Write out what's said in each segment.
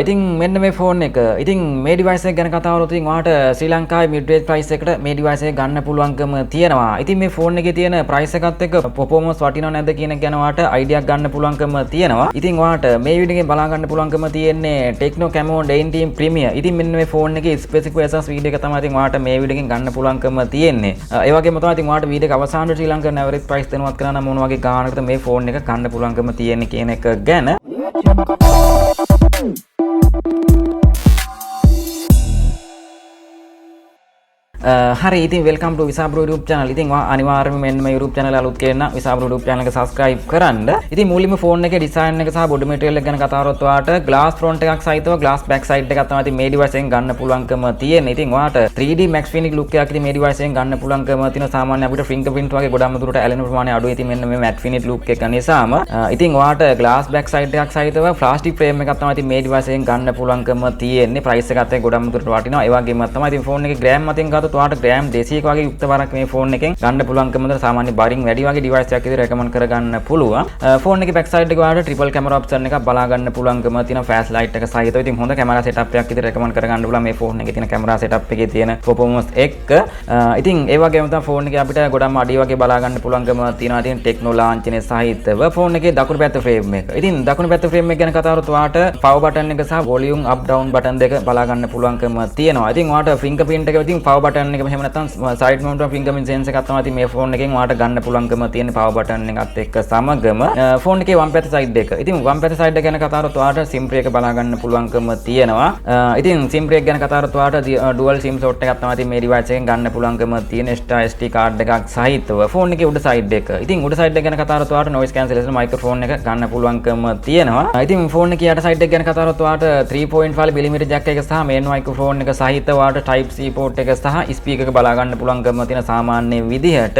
ඉතින් මෙන්න මේ ෆෝන් එක. ඉතින් මේ ඩිවයිස් එක ගැන කතා වුණොත් ඉතින් ඔයාලට ශ්‍රී ලංකාවේ මිඩ් රේන්ජ් ප්‍රයිස් එකට මේ ඩිවයිස් එක ගන්න පුළුවන්කම තියෙනවා. ඉතින් මේ ෆෝන් එකේ තියෙන ප්‍රයිස් එකත් එක්ක performance වටිනව නැද්ද කියන එක ගැන ඔයාලට අයිඩියා ගන්න පුළුවන්කම තියෙනවා. ඉතින් ඔයාලට මේ වීඩියෝ එකෙන් බලා ගන්න පුළුවන්කම තියෙන්නේ TECNO Camon 19 Premier. ඉතින් මෙන්න මේ ෆෝන් එකේ ස්පෙસિෆිකේෂන්ස් වීඩියෝ එක තමයි ඉතින් ඔයාලට මේ වීඩියෝ එකෙන් ගන්න පුළුවන්කම තියෙන්නේ. ඒ වගේම තමයි ඉතින් ඔයාලට වීඩියෝ එක අවසානයේ ශ්‍රී ලංකන් ඇවරේජ් ප්‍රයිස් දැනුවත් කරා නම් මොන වගේ ගානකටද මේ ෆෝන් එක ගන්න පුළුවන්කම තියෙන්නේ කියන එක ගැන hari ඉතින් welcome to Visha Bro YouTube channel. ඉතින් ඔයා අනිවාර්යයෙන්ම මෙන්න මේ YouTube channel අලුත් කෙනා Visha Bro YouTube channel එක subscribe කරන්න. ඉතින් මූලිකම ෆෝන් එකේ design එක සහ body material එක ගැන කතා කරොත් ඔයාට glass front එකක් සහිතව glass back side එකක් තමයි ඉතින් මේ device එකෙන් ගන්න පුළුවන්කම තියෙන්නේ. ඉතින් ඔයාට 3D max finish look එකක් ඉතින් මේ device එකෙන් ගන්න පුළුවන්කම තියෙන සාමාන්‍ය අපිට fingerprint වගේ ගොඩක් දුරට ඇලෙන ප්‍රමාණය අඩුයි. ඉතින් මෙන්න මේ matte finish look එක නිසාම ඉතින් ඔයාට glass back side එකක් සහිතව plastic frame එකක් තමයි ඉතින් මේ device එකෙන් ගන්න පුළුවන්කම තියෙන්නේ. price එකත් එක්ක ගොඩක් දුරට වටිනවා. ඒ වගේම තමයි ඉතින් ෆෝන් එකේ gram මතින් ගත්තොත් ඔයාට gram 200ක වගේ යුක්ත බරක් මේ ෆෝන් එකෙන් ගන්න පුළුවන්කම දෙන සාමාන්‍ය බරින් වැඩි වගේ ඩිවයිස් එකක් විදිහට රෙකමන්ඩ් කරගන්න පුළුවන්. ෆෝන් එකේ back side එක ඔයාලට triple camera option එකක් බලා ගන්න පුළුවන්කම තියෙන flash light එක සහිතව. ඉතින් හොඳ camera setup එකක් විදිහට රෙකමන්ඩ් කරගන්න පුළුවන් මේ ෆෝන් එකේ තියෙන camera setup එකේ තියෙන performance එක්ක. ඉතින් ඒ වගේම තමයි ෆෝන් එකේ අපිට ගොඩක්ම අඩිය වගේ බලා ගන්න පුළුවන්කම තියෙනවා. ඉතින් TECNO launch එකේ සහිතව ෆෝන් එකේ දකුණු පැත්ත frame එක. ඉතින් දකුණු පැත්ත frame එක ගැන කතා කරොත් ඔයාට power button එක සහ volume up down button දෙක බලා ගන්න පුළුවන්කම තියෙනවා. ඉතින් ඔයාට fingerprint එක ඉතින් power button එක මෙහෙම නැත්නම් side mount fingerprint sensor එකක් තමයි මේ ෆෝන් එකෙන් ඔයාලට ගන්න පුළුවන්කම තියෙන power button එකත් එක්ක සමගම ෆෝන් එකේ වම් පැත්ත side එක. ඉතින් වම් පැත්ත side එක ගැන කතා කරොත් ඔයාලට SIM tray එක බලා ගන්න පුළුවන්කම තියෙනවා. ඉතින් SIM tray එක ගැන කතා කරොත් ඔයාලට dual SIM slot එකක් තමයි මේ device එකෙන් ගන්න පුළුවන්කම තියෙන extra SD card එකක් සහිතව. ෆෝන් එකේ උඩ side එක. ඉතින් උඩ side එක ගැන කතා කරොත් ඔයාලට noise cancellation microphone එක ගන්න පුළුවන්කම තියෙනවා. ඉතින් ෆෝන් එකේ යට side එක ගැන කතා කරොත් ඔයාලට 3.5 mm jack එක සහ main microphone එක සහිතව ඔයාලට type C port එක සහ speaker එක බලා ගන්න පුළුවන්කම තියෙන සාමාන්‍ය විදිහට.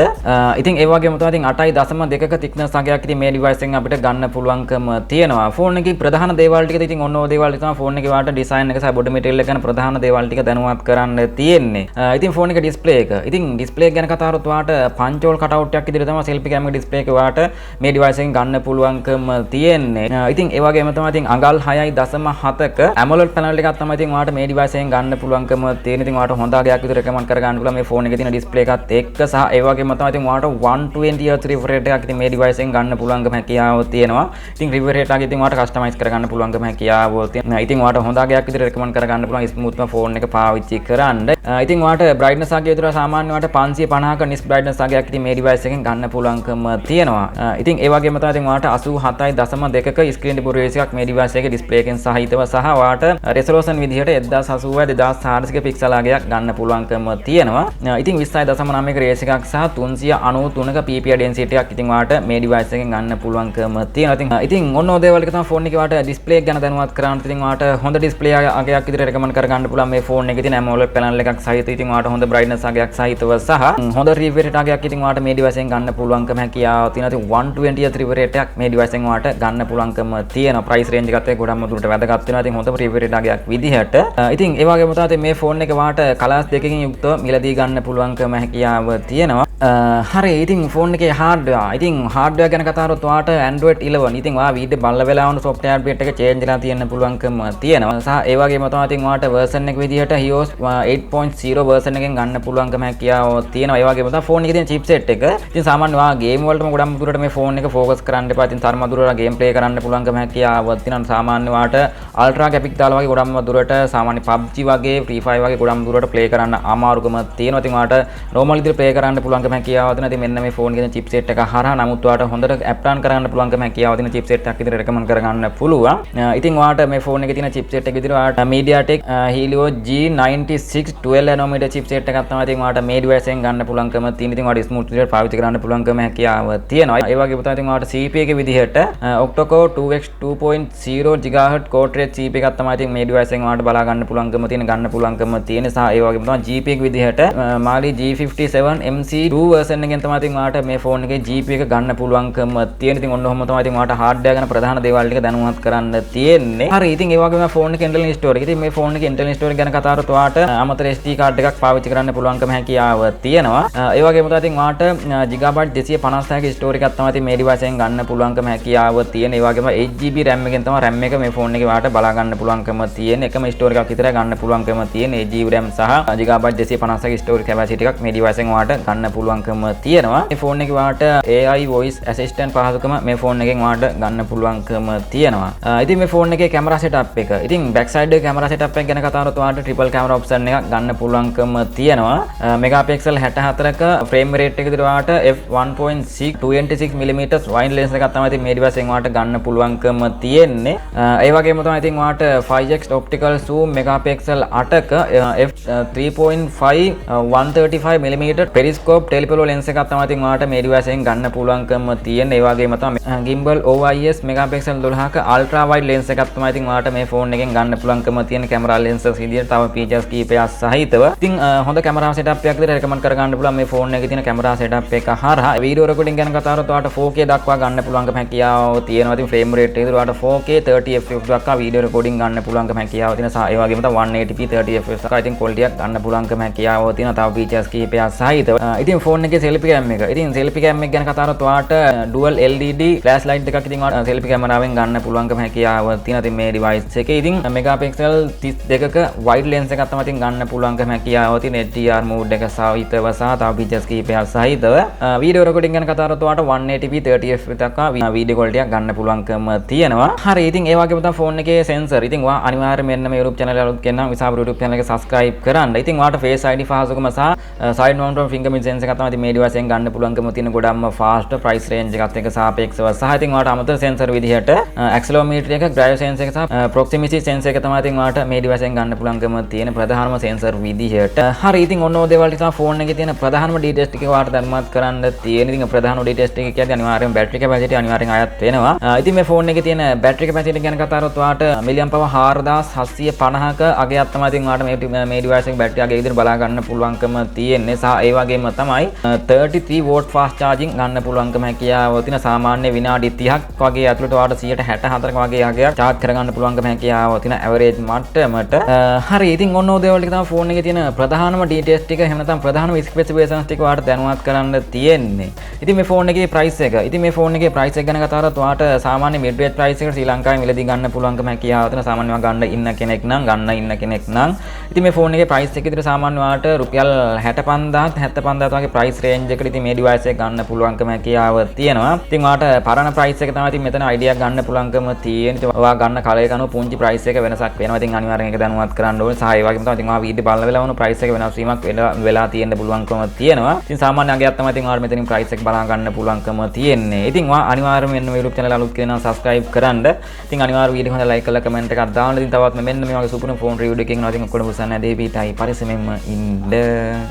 ඉතින් ඒ වගේම තමයි ඉතින් 8.2ක thickness අගයක් ඉතින් මේ device එකෙන් අපිට ගන්න පුළුවන්කම තියෙනවා. ෆෝන් එකේ ප්‍රධාන දේවල් ටික ඉතින් ඔන්න ඔය දේවල් තමයි ෆෝන් එකේ වාට design එක සහ body material එක ගැන ප්‍රධාන දේවල් ටික දැනුවත් කරන්න තියෙන්නේ. ඉතින් ෆෝන් එකේ display එක. ඉතින් display එක ගැන කතා කරොත් වාට punch hole cutout එකක් විදිහට තමයි selfie cam එක display එක වාට මේ device එකෙන් ගන්න පුළුවන්කම තියෙන්නේ. ඉතින් ඒ වගේම තමයි ඉතින් අඟල් 6.7ක AMOLED panel එකක් තමයි ඉතින් වාට මේ device එකෙන් ගන්න පුළුවන්කම තියෙන්නේ. ඉතින් වාට හොඳ අගයක් විදිහට recommend කර ගන්න පුළුවන් මේ ෆෝන් එකේ තියෙන display එකත් එක්ක සහ ඒ වගේම තමයි ඉතින් ඔයාලට 120 Hz refresh rate එකක් ඉතින් මේ device එකෙන් ගන්න පුළුවන්කම හැකියාව තියෙනවා. ඉතින් refresh rate එක ඉතින් ඔයාලට customize කරගන්න පුළුවන්කම හැකියාව තියෙනවා. ඉතින් ඔයාලට හොඳ අගයක් විදිහට recommend කරගන්න පුළුවන් ස්මූත්ම ෆෝන් එක පාවිච්චි කරන්න. ඉතින් ඔයාලට brightness අගය විතර සාමාන්‍ය ඔයාලට 550ක nis brightness අගයක් ඉතින් මේ device එකෙන් ගන්න පුළුවන්කම තියෙනවා. ඉතින් ඒ වගේම තමයි ඉතින් ඔයාලට 87.2ක screen resolution එකක් මේ device එකේ display එකෙන් සහිතව සහ ඔයාලට resolution විදිහට 1080x2400 pixel අගයක් ගන්න පුළුවන්කම තියෙනවා. ඉතින් 20.9ක රේස් එකක් සහ 393ක PPI density එකක් ඉතින් ඔයාලට මේ device එකෙන් ගන්න පුළුවන්කම තියෙනවා. ඉතින් ඔන්න ඔය දේවල් එක තමයි ෆෝන් එකේ ඔයාලට display එක ගැන දැනුවත් කරන්න. ඉතින් ඔයාලට හොඳ display අගයක් විදිහට recommend කරගන්න පුළුවන් මේ ෆෝන් එකේ තියෙන AMOLED panel එකක් සහිත ඉතින් ඔයාලට හොඳ brightness අගයක් සහිතව සහ හොඳ refresh rate අගයක් ඉතින් ඔයාලට මේ device එකෙන් ගන්න පුළුවන්කම හැකියාව තියෙනවා. ඉතින් 120 Hz refresh rate එකක් මේ device එකෙන් ඔයාලට ගන්න පුළුවන්කම තියෙනවා. price range එකත් එක්ක ගොඩක්ම දුරට වැදගත් වෙනවා. ඉතින් හොඳ refresh rate අගයක් විදිහට. ඉතින් ඒ වගේම තමයි මේ ෆෝන් එක ඔයාලට colors දෙකකින් යුක්තව මිලදී ගන්න පුළුවන්කම හැකියාව තියෙනවා. හරි ඉතින් ෆෝන් එකේ hardware. ඉතින් hardware ගැන කතා කරොත් ඔයාලට Android 11. ඉතින් ඔයා වීඩියෝ බලන වෙලාවන software update එක change කරලා තියෙන්න පුළුවන්කම තියෙනවා. සහ ඒ වගේම තමයි ඉතින් ඔයාලට version එක විදිහට iOS 8.0 version එකෙන් ගන්න පුළුවන්කම හැකියාව තියෙනවා. ඒ වගේම තමයි ෆෝන් එකේ තියෙන chipset එක. ඉතින් සාමාන්‍ය ඔයා game වලටම ගොඩක් දුරට මේ ෆෝන් එක focus කරන්න එපා. ඉතින් තරම දුරට game play කරන්න පුළුවන්කම හැකියාව තියෙනවා. සාමාන්‍ය ඔයාලට ultra graphics දාලා වගේ ගොඩක් දුරට සාමාන්‍ය PUBG වගේ Free Fire වගේ ගොඩක් දුරට play කරන්න අමාරුකම තියෙනවා. ඉතින් ඔයාලට normal විදිහට play කරන්න පුළුවන්කම හැකියාව තියෙනවා. ඉතින් මෙන්න මේ ෆෝන් එකේ chipset එක හරහා නමුත් ඔයාලට හොඳට app run කරන්න පුළුවන්කම හැකියාව තියෙන chipset එකක් විදිහට recommend කරගන්න පුළුවන්. ඉතින් ඔයාලට මේ ෆෝන් එකේ තියෙන chipset එක විදිහට ඔයාලට MediaTek Helio G96 12 nanometer chipset එකක් තමයි ඉතින් ඔයාලට මේ device එකෙන් ගන්න පුළුවන්කම තියෙන. ඉතින් ඔයාලට smooth විදිහට පාවිච්චි කරන්න පුළුවන්කම හැකියාව තියෙනවා. ඒ වගේම තමයි ඉතින් ඔයාලට CPU එක විදිහට octa-core 2x 2.0 GHz core rate CPU එකක් තමයි ඉතින් මේ device එකෙන් ඔයාලට බලා ගන්න පුළුවන්කම තියෙන ගන්න පුළුවන්කම තියෙන සහ ඒ වගේම තමයි GPU එක විදිහට මාලි G57 MC2 version එකෙන් තමයි ඉතින් ඔයාලට මේ ෆෝන් එකේ GP එක ගන්න පුළුවන්කම තියෙන. ඉතින් ඔන්න ඔහොම තමයි ඉතින් ඔයාලට hardware ගැන ප්‍රධාන දේවල් ටික දැනුවත් කරන්න තියෙන්නේ. හරි ඉතින් ඒ වගේම ෆෝන් එකේ internal storage. ඉතින් මේ ෆෝන් එකේ internal storage ගැන කතා කරත් ඔයාලට අමතර SD card එකක් පාවිච්චි කරන්න පුළුවන්කම හැකියාව තියෙනවා. ඒ වගේම තමයි ඉතින් ඔයාලට gigabyte 256ක storage එකක් තමයි ඉතින් මේ device එකෙන් ගන්න පුළුවන්කම හැකියාව තියෙන. ඒ වගේම 8GB RAM එකෙන් තමයි RAM එක මේ ෆෝන් එකේ ඔයාලට බලා ගන්න පුළුවන්කම තියෙන. එකම storage එකක් විතරයි ගන්න පුළුවන්කම තියෙන. 8GB RAM සහ gigabyte 256ක storage capacity එකක් මේ device එකෙන් ඔයාලට ගන්න පුළුවන්කම තියෙනවා. මේ ෆෝන් එකේ ඔයාලට AI voice assistant පහසුකම මේ ෆෝන් එකෙන් ඔයාලට ගන්න පුළුවන්කම තියෙනවා. ඉතින් මේ ෆෝන් එකේ camera setup එක. ඉතින් back side එකේ camera setup එක ගැන කතා කරොත් ඔයාලට triple camera option එකක් ගන්න පුළුවන්කම තියෙනවා. megapixel 64ක frame rate එක විතර ඔයාලට f1.6 226mm wide lens එකක් තමයි ඉතින් මේ device එකෙන් ඔයාලට ගන්න පුළුවන්කම තියෙන්නේ. ඒ වගේම තමයි ඉතින් ඔයාලට 5x optical zoom megapixel 8ක f3.5 135mm periscope telephoto lens එකක් තමයි ඉතින් ඔයාලට මේ device එකෙන් ගන්න පුළුවන්කම තියෙන්නේ. ඒ වගේම තමයි gimbal OIS megapixel 12ක ultra wide lens එකක් තමයි ඉතින් ඔයාලට මේ ෆෝන් එකෙන් ගන්න පුළුවන්කම තියෙන camera lenses විදියට තව features කීපයක් සහිතව. ඉතින් හොඳ camera setup එකක් විදියට recommend කර ගන්න පුළුවන් මේ ෆෝන් එකේ තියෙන camera setup එක හරහා. video recording ගැන කතා කරොත් ඔයාලට 4K දක්වා ගන්න පුළුවන්කම හැකියාව තියෙනවා. ඉතින් frame rate එක ඔයාලට 4K 30fps දක්වා video recording ගන්න පුළුවන්කම හැකියාව තියෙන. ඒ වගේම තමයි 180p 30fps දක්වා ඉතින් quality එකක් ගන්න පුළුවන්කම හැකියාව තියෙන තව features කීපයක් සහිතව. ඉතින් ෆෝන් එකේ selfie cam එක. ඉතින් selfie cam එක ගැන කතා කරොත් ඔයාලට dual LED flash light එකක් ඉතින් ඔයාලට selfie කැමරාවෙන් ගන්න පුළුවන්කම හැකියාව තියෙනවා. ඉතින් මේ device එකේ ඉතින් megapixel 32ක wide lens එකක් තමයි ඉතින් ගන්න පුළුවන්කම හැකියාව තියෙන. HDR mode එක සහිතව සහ තව features කීපයක් සහිතව. video recording ගැන කතා කරොත් ඔයාලට 180p 30fps දක්වා video quality එකක් ගන්න පුළුවන්කම තියෙනවා. හරි ඉතින් ඒ වගේම තමයි ෆෝන් එකේ sensor. ඉතින් ඔයා අනිවාර්යයෙන් මෙන්න මේ YouTube channel එක අලුත් කෙනා Visha YouTube channel එක subscribe කරන්න. ඉතින් ඔයාලට face ID පහසුකම සහ side mounted fingerprint sensor එකක් තමයි ඉතින් මේ device එකෙන් ගන්න පුළුවන්කම තියෙන. ගොඩක්ම fast price range එකත් එක්ක සාපේක්ෂව සහ ඉතින් ඔයාලට අමතර sensor විදිහට accelerometer එක, gyro sensor එක සහ proximity sensor එක තමයි ඉතින් ඔයාලට මේ device එකෙන් ගන්න පුළුවන්කම තියෙන ප්‍රධානම sensor විදිහට. හරි ඉතින් ඔන්න ඔය දේවල් ටික තමයි ෆෝන් එකේ තියෙන ප්‍රධානම details ටික ඔයාලට දැනුවත් කරන්න තියෙන. ඉතින් ප්‍රධානම details ටික කියන්නේ අනිවාර්යයෙන්ම battery capacity අනිවාර්යෙන් අයත් වෙනවා. ඉතින් මේ ෆෝන් එකේ තියෙන battery capacity ගැන කතා කරොත් ඔයාලට mAh 4750ක අගයක් තමයි ඉතින් ඔයාලට මේ device එකේ battery අගය විදිහට බලා ගන්න පුළුවන්කම තියෙන්නේ. සහ ඒ වගේම තමයි 33 watt fast charging ගන්න පුළුවන්කම හැකියාව තියෙන. සාමාන්‍ය විනාඩි 30ක් වගේ ඇතුළත ඔයාලට 164ක වගේ අගයක් charge කරගන්න පුළුවන්කම හැකියාව තියෙන average මට්ටමට. හරි ඉතින් ඔන්න ඔය දේවල් ටික තමයි ෆෝන් එකේ තියෙන ප්‍රධානම details ටික. එහෙම නැත්නම් ප්‍රධානම specifications ටික ඔයාලට දැනුවත් කරන්න තියෙන්නේ. ඉතින් මේ ෆෝන් එකේ price එක. ඉතින් මේ ෆෝන් එකේ price එක ගැන කතා කරද්දී ඔයාලට සාමාන්‍ය mid range price එකට ශ්‍රී ලංකාවේ මිලදී ගන්න පුළුවන්කම හැකියාව තියෙන. සාමාන්‍යව ගන්න ඉන්න කෙනෙක් නම් ඉතින් මේ ෆෝන් එකේ price එක විතර සාමාන්‍ය ඔයාලට රුපියල් 65000 75000 වගේ price range එකට ඉතින් මේ device එක ගන්න පුළුවන්කම හැකියාව තියෙනවා. ඉතින් ඔයාලට පරණ price එක තමයි ඉතින් මෙතන idea ගන්න පුළුවන්කම තියෙන. ඉතින් ඔයා ගන්න කාලයක අනුව පුංචි price එක වෙනසක් වෙනවා. ඉතින් අනිවාර්යෙන් ඒක දැනුවත් කරන්න ඕනේ. සහ ඒ වගේම තමයි ඉතින් ඔයා වීඩියෝ බලන වෙලාව වුණ price එක වෙනස් වීමක් වෙලා තියෙන්න පුළුවන්කම තියෙනවා. ඉතින් සාමාන්‍ය අගයක් තමයි ඉතින් ඔයාලට මෙතනින් price එක බලා ගන්න පුළුවන්කම තියෙන්නේ. ඉතින් ඔයා අනිවාර්යයෙන්ම මෙන්න YouTube channel අලුත් කෙනා subscribe කරන්න. ඉතින් අනිවාර්ය වීඩියෝ හොඳ like කරලා comment එකක් දාන්න. ඉතින් තවත් මෙන්න මේ වගේ සුපුරුම phone review එකකින් ඉතින් ඔක්කොම උසන්න දෙපීතයි පරිස්සමෙන්ම ඉන්න.